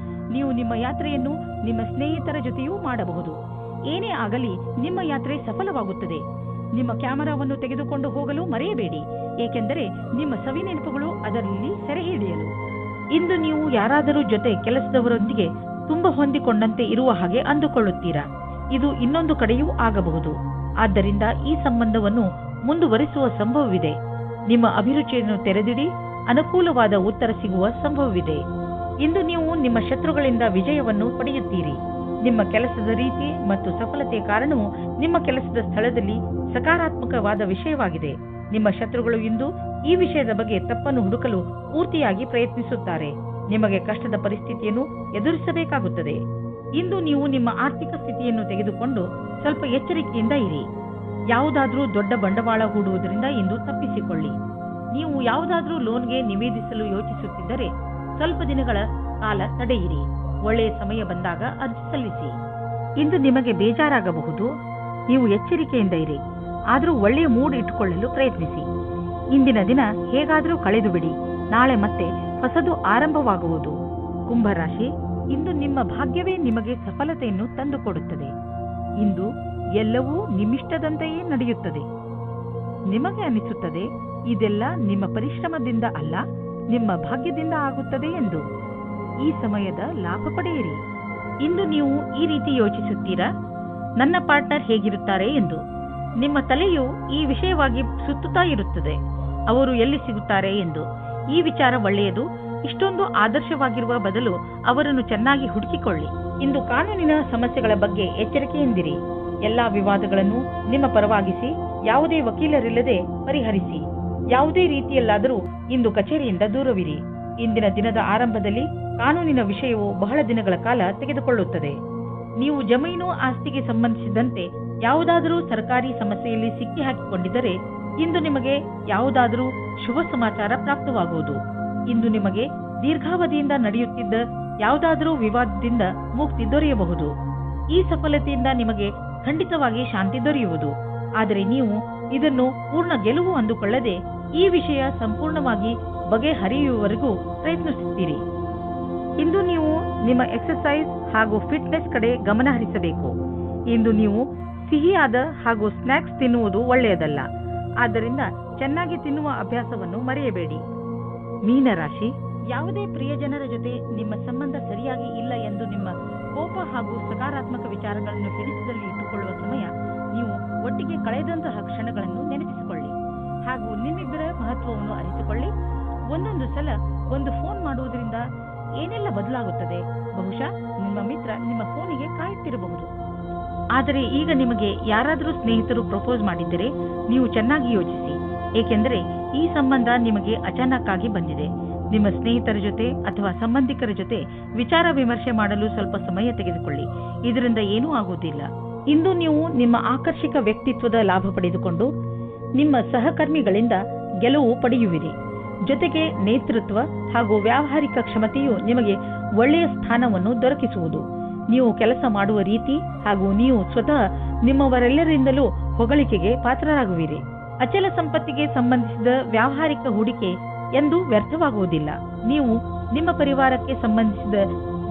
ನೀವು ನಿಮ್ಮ ಯಾತ್ರೆಯನ್ನು ನಿಮ್ಮ ಸ್ನೇಹಿತರ ಜೊತೆಯೂ ಮಾಡಬಹುದು. ಏನೇ ಆಗಲಿ ನಿಮ್ಮ ಯಾತ್ರೆ ಸಫಲವಾಗುತ್ತದೆ. ನಿಮ್ಮ ಕ್ಯಾಮೆರಾವನ್ನು ತೆಗೆದುಕೊಂಡು ಹೋಗಲು ಮರೆಯಬೇಡಿ, ಏಕೆಂದರೆ ನಿಮ್ಮ ಸವಿ ನೆನಪುಗಳು ಅದರಲ್ಲಿ ಸೆರೆ ಹಿಡಿಯಲು. ಇಂದು ನೀವು ಯಾರಾದರೂ ಜೊತೆ ಕೆಲಸದವರೊಂದಿಗೆ ತುಂಬಾ ಹೊಂದಿಕೊಂಡಂತೆ ಇರುವ ಹಾಗೆ ಅಂದುಕೊಳ್ಳುತ್ತೀರಾ. ಇದು ಇನ್ನೊಂದು ಕಡೆಯೂ ಆಗಬಹುದು. ಆದ್ದರಿಂದ ಈ ಸಂಬಂಧವನ್ನು ಮುಂದುವರಿಸುವ ಸಂಭವವಿದೆ. ನಿಮ್ಮ ಅಭಿರುಚಿಯನ್ನು ತೆರೆದಿಡಿ, ಅನುಕೂಲವಾದ ಉತ್ತರ ಸಿಗುವ ಸಂಭವವಿದೆ. ಇಂದು ನೀವು ನಿಮ್ಮ ಶತ್ರುಗಳಿಂದ ವಿಜಯವನ್ನು ಪಡೆಯುತ್ತೀರಿ. ನಿಮ್ಮ ಕೆಲಸದ ರೀತಿ ಮತ್ತು ಸಫಲತೆಯ ಕಾರಣವು ನಿಮ್ಮ ಕೆಲಸದ ಸ್ಥಳದಲ್ಲಿ ಸಕಾರಾತ್ಮಕವಾದ ವಿಷಯವಾಗಿದೆ. ನಿಮ್ಮ ಶತ್ರುಗಳು ಇಂದು ಈ ವಿಷಯದ ಬಗ್ಗೆ ತಪ್ಪನ್ನು ಹುಡುಕಲು ಪೂರ್ತಿಯಾಗಿ ಪ್ರಯತ್ನಿಸುತ್ತಾರೆ. ನಿಮಗೆ ಕಷ್ಟದ ಪರಿಸ್ಥಿತಿಯನ್ನು ಎದುರಿಸಬೇಕಾಗುತ್ತದೆ. ಇಂದು ನೀವು ನಿಮ್ಮ ಆರ್ಥಿಕ ಸ್ಥಿತಿಯನ್ನು ತೆಗೆದುಕೊಂಡು ಸ್ವಲ್ಪ ಎಚ್ಚರಿಕೆಯಿಂದ ಇರಿ. ಯಾವುದಾದ್ರೂ ದೊಡ್ಡ ಬಂಡವಾಳ ಹೂಡುವುದರಿಂದ ಇಂದು ತಪ್ಪಿಸಿಕೊಳ್ಳಿ. ನೀವು ಯಾವುದಾದ್ರೂ ಲೋನ್ಗೆ ನಿವೇದಿಸಲು ಯೋಚಿಸುತ್ತಿದ್ದರೆ ಸ್ವಲ್ಪ ದಿನಗಳ ಕಾಲ ತಡೆಯಿರಿ. ಒಳ್ಳೆಯ ಸಮಯ ಬಂದಾಗ ಅರ್ಜಿ ಸಲ್ಲಿಸಿ. ಇಂದು ನಿಮಗೆ ಬೇಜಾರಾಗಬಹುದು. ನೀವು ಎಚ್ಚರಿಕೆಯಿಂದ ಇರಿ, ಆದರೂ ಒಳ್ಳೆಯ ಮೂಡ್ ಇಟ್ಟುಕೊಳ್ಳಲು ಪ್ರಯತ್ನಿಸಿ. ಇಂದಿನ ದಿನ ಹೇಗಾದರೂ ಕಳೆದು ಬಿಡಿ. ನಾಳೆ ಮತ್ತೆ ಹೊಸದು ಆರಂಭವಾಗುವುದು. ಕುಂಭರಾಶಿ, ಇಂದು ನಿಮ್ಮ ಭಾಗ್ಯವೇ ನಿಮಗೆ ಸಫಲತೆಯನ್ನು ತಂದುಕೊಡುತ್ತದೆ. ಇಂದು ಎಲ್ಲವೂ ನಿಮ್ಮಿಷ್ಟದಂತೆಯೇ ನಡೆಯುತ್ತದೆ. ನಿಮಗೆ ಅನಿಸುತ್ತದೆ ಇದೆಲ್ಲ ನಿಮ್ಮ ಪರಿಶ್ರಮದಿಂದ ಅಲ್ಲ, ನಿಮ್ಮ ಭಾಗ್ಯದಿಂದ ಆಗುತ್ತದೆ ಎಂದು. ಈ ಸಮಯದ ಲಾಭ ಪಡೆಯಿರಿ. ಇಂದು ನೀವು ಈ ರೀತಿ ಯೋಚಿಸುತ್ತೀರಾ, ನನ್ನ ಪಾರ್ಟ್ನರ್ ಹೇಗಿರುತ್ತಾರೆ ಎಂದು. ನಿಮ್ಮ ತಲೆಯು ಈ ವಿಷಯವಾಗಿ ಸುತ್ತುತ್ತಾ ಇರುತ್ತದೆ, ಅವರು ಎಲ್ಲಿ ಸಿಗುತ್ತಾರೆ ಎಂದು. ಈ ವಿಚಾರ ಒಳ್ಳೆಯದು. ಇಷ್ಟೊಂದು ಆದರ್ಶವಾಗಿರುವ ಬದಲು ಅವರನ್ನು ಚೆನ್ನಾಗಿ ಹುಡುಕಿಕೊಳ್ಳಿ. ಇಂದು ಕಾನೂನಿನ ಸಮಸ್ಯೆಗಳ ಬಗ್ಗೆ ಎಚ್ಚರಿಕೆಯಿಂದಿರಿ. ಎಲ್ಲಾ ವಿವಾದಗಳನ್ನು ನಿಮ್ಮ ಪರವಾಗಿಸಿ ಯಾವುದೇ ವಕೀಲರಿಲ್ಲದೆ ಪರಿಹರಿಸಿ. ಯಾವುದೇ ರೀತಿಯಲ್ಲಾದರೂ ಇಂದು ಕಚೇರಿಯಿಂದ ದೂರವಿರಿ. ಇಂದಿನ ದಿನದ ಆರಂಭದಲ್ಲಿ ಕಾನೂನಿನ ವಿಷಯವು ಬಹಳ ದಿನಗಳ ಕಾಲ ತೆಗೆದುಕೊಳ್ಳುತ್ತದೆ. ನೀವು ಜಮೀನು ಆಸ್ತಿಗೆ ಸಂಬಂಧಿಸಿದಂತೆ ಯಾವುದಾದರೂ ಸರ್ಕಾರಿ ಸಮಸ್ಯೆಯಲ್ಲಿ ಸಿಕ್ಕಿ ಹಾಕಿಕೊಂಡಿದ್ದರೆ ಇಂದು ನಿಮಗೆ ಯಾವುದಾದರೂ ಶುಭ ಸಮಾಚಾರ ಪ್ರಾಪ್ತವಾಗುವುದು. ಇಂದು ನಿಮಗೆ ದೀರ್ಘಾವಧಿಯಿಂದ ನಡೆಯುತ್ತಿದ್ದ ಯಾವುದಾದರೂ ವಿವಾದದಿಂದ ಮುಕ್ತಿ ದೊರೆಯಬಹುದು. ಈ ಸಫಲತೆಯಿಂದ ನಿಮಗೆ ಖಂಡಿತವಾಗಿ ಶಾಂತಿ ದೊರೆಯುವುದು. ಆದರೆ ನೀವು ಇದನ್ನು ಪೂರ್ಣ ಗೆಲುವು ಅಂದುಕೊಳ್ಳದೆ ಈ ವಿಷಯ ಸಂಪೂರ್ಣವಾಗಿ ಬಗೆಹರಿಯುವವರೆಗೂ ಪ್ರಯತ್ನಿಸುತ್ತೀರಿ. ಇಂದು ನೀವು ನಿಮ್ಮ ಎಕ್ಸರ್ಸೈಸ್ ಹಾಗೂ ಫಿಟ್ನೆಸ್ ಕಡೆ ಗಮನ ಹರಿಸಬೇಕು. ಇಂದು ನೀವು ಸಿಹಿಯಾದ ಹಾಗೂ ಸ್ನ್ಯಾಕ್ಸ್ ತಿನ್ನುವುದು ಒಳ್ಳೆಯದಲ್ಲ. ಆದ್ದರಿಂದ ಚೆನ್ನಾಗಿ ತಿನ್ನುವ ಅಭ್ಯಾಸವನ್ನು ಮರೆಯಬೇಡಿ. ಮೀನರಾಶಿ, ಯಾವುದೇ ಪ್ರಿಯಜನರ ಜೊತೆ ನಿಮ್ಮ ಸಂಬಂಧ ಸರಿಯಾಗಿ ಇಲ್ಲ ಎಂದು ನಿಮ್ಮ ಕೋಪ ಹಾಗೂ ಸಕಾರಾತ್ಮಕ ವಿಚಾರಗಳನ್ನು ಹಿಡಿತದಲ್ಲಿ ಇಟ್ಟುಕೊಳ್ಳುವ ಸಮಯ. ನೀವು ಒಟ್ಟಿಗೆ ಕಳೆದಂತಹ ಕ್ಷಣಗಳನ್ನು ನೆನಪಿಸಿಕೊಳ್ಳಿ ಹಾಗೂ ನಿಮ್ಮಿಬ್ಬರ ಮಹತ್ವವನ್ನು ಅರಿತುಕೊಳ್ಳಿ. ಒಂದೊಂದು ಸಲ ಒಂದು ಫೋನ್ ಮಾಡುವುದರಿಂದ ಏನೆಲ್ಲ ಬದಲಾಗುತ್ತದೆ. ಬಹುಶಃ ನಿಮ್ಮ ಮಿತ್ರ ನಿಮ್ಮ ಫೋನಿಗೆ ಕಾಯುತ್ತಿರಬಹುದು. ಆದರೆ ಈಗ ನಿಮಗೆ ಯಾರಾದರೂ ಸ್ನೇಹಿತರು ಪ್ರಪೋಸ್ ಮಾಡಿದ್ದರೆ ನೀವು ಚೆನ್ನಾಗಿ ಯೋಚಿಸಿ, ಏಕೆಂದರೆ ಈ ಸಂಬಂಧ ನಿಮಗೆ ಅಚಾನಕ್ ಆಗಿ ಬಂದಿದೆ. ನಿಮ್ಮ ಸ್ನೇಹಿತರ ಜೊತೆ ಅಥವಾ ಸಂಬಂಧಿಕರ ಜೊತೆ ವಿಚಾರ ವಿಮರ್ಶೆ ಮಾಡಲು ಸ್ವಲ್ಪ ಸಮಯ ತೆಗೆದುಕೊಳ್ಳಿ. ಇದರಿಂದ ಏನೂ ಆಗುವುದಿಲ್ಲ. ಇಂದು ನೀವು ನಿಮ್ಮ ಆಕರ್ಷಕ ವ್ಯಕ್ತಿತ್ವದ ಲಾಭ ಪಡೆದುಕೊಂಡು ನಿಮ್ಮ ಸಹಕರ್ಮಿಗಳಿಂದ ಗೆಲುವು ಪಡೆಯುವಿರಿ. ಜೊತೆಗೆ ನೇತೃತ್ವ ಹಾಗೂ ವ್ಯಾವಹಾರಿಕ ಕ್ಷಮತೆಯು ನಿಮಗೆ ಒಳ್ಳೆಯ ಸ್ಥಾನವನ್ನು ದೊರಕಿಸುವುದು. ನೀವು ಕೆಲಸ ಮಾಡುವ ರೀತಿ ಹಾಗೂ ನೀವು ಸ್ವತಃ ನಿಮ್ಮವರೆಲ್ಲರಿಂದಲೂ ಹೊಗಳಿಕೆಗೆ ಪಾತ್ರರಾಗುವಿರಿ. ಅಚಲ ಸಂಪತ್ತಿಗೆ ಸಂಬಂಧಿಸಿದ ವ್ಯಾವಹಾರಿಕ ಹೂಡಿಕೆ ಎಂದು ವ್ಯರ್ಥವಾಗುವುದಿಲ್ಲ. ನೀವು ನಿಮ್ಮ ಪರಿವಾರಕ್ಕೆ ಸಂಬಂಧಿಸಿದ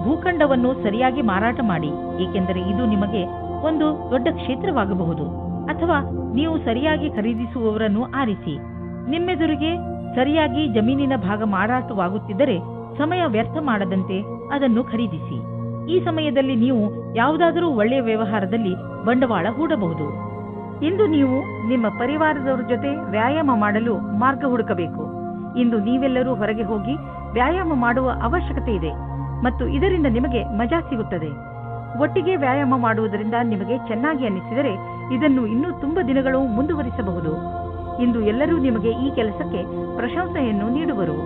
ಭೂಖಂಡವನ್ನು ಸರಿಯಾಗಿ ಮಾರಾಟ ಮಾಡಿ, ಏಕೆಂದರೆ ಇದು ನಿಮಗೆ ಒಂದು ದೊಡ್ಡ ಕ್ಷೇತ್ರವಾಗಬಹುದು. ಅಥವಾ ನೀವು ಸರಿಯಾಗಿ ಖರೀದಿಸುವವರನ್ನು ಆರಿಸಿ. ನಿಮ್ಮೆದುರಿಗೆ ಸರಿಯಾಗಿ ಜಮೀನಿನ ಭಾಗ ಮಾರಾಟವಾಗುತ್ತಿದ್ದರೆ ಸಮಯ ವ್ಯರ್ಥ ಮಾಡದಂತೆ ಅದನ್ನು ಖರೀದಿಸಿ. ಈ ಸಮಯದಲ್ಲಿ ನೀವು ಯಾವುದಾದರೂ ಒಳ್ಳೆಯ ವ್ಯವಹಾರದಲ್ಲಿ ಬಂಡವಾಳ ಹೂಡಬಹುದು. ಇಂದು ನೀವು ನಿಮ್ಮ ಪರಿವಾರದವರ ಜೊತೆ ವ್ಯಾಯಾಮ ಮಾಡಲು ಮಾರ್ಗ ಹುಡುಕಬೇಕು. ಇಂದು ನೀವೆಲ್ಲರೂ ಹೊರಗೆ ಹೋಗಿ ವ್ಯಾಯಾಮ ಮಾಡುವ ಅವಶ್ಯಕತೆ ಇದೆ ಮತ್ತು ಇದರಿಂದ ನಿಮಗೆ ಮಜಾ ಸಿಗುತ್ತದೆ. ಒಟ್ಟಿಗೆ ವ್ಯಾಯಾಮ ಮಾಡುವುದರಿಂದ ನಿಮಗೆ ಚೆನ್ನಾಗಿ ಅನ್ನಿಸಿದರೆ ಇದನ್ನು ಇನ್ನೂ ತುಂಬಾ ದಿನಗಳು ಮುಂದುವರಿಸಬಹುದು. ಇಂದು ಎಲ್ಲರೂ ನಿಮಗೆ ಈ ಕೆಲಸಕ್ಕೆ ಪ್ರಶಂಸೆಯನ್ನು ನೀಡುವರು.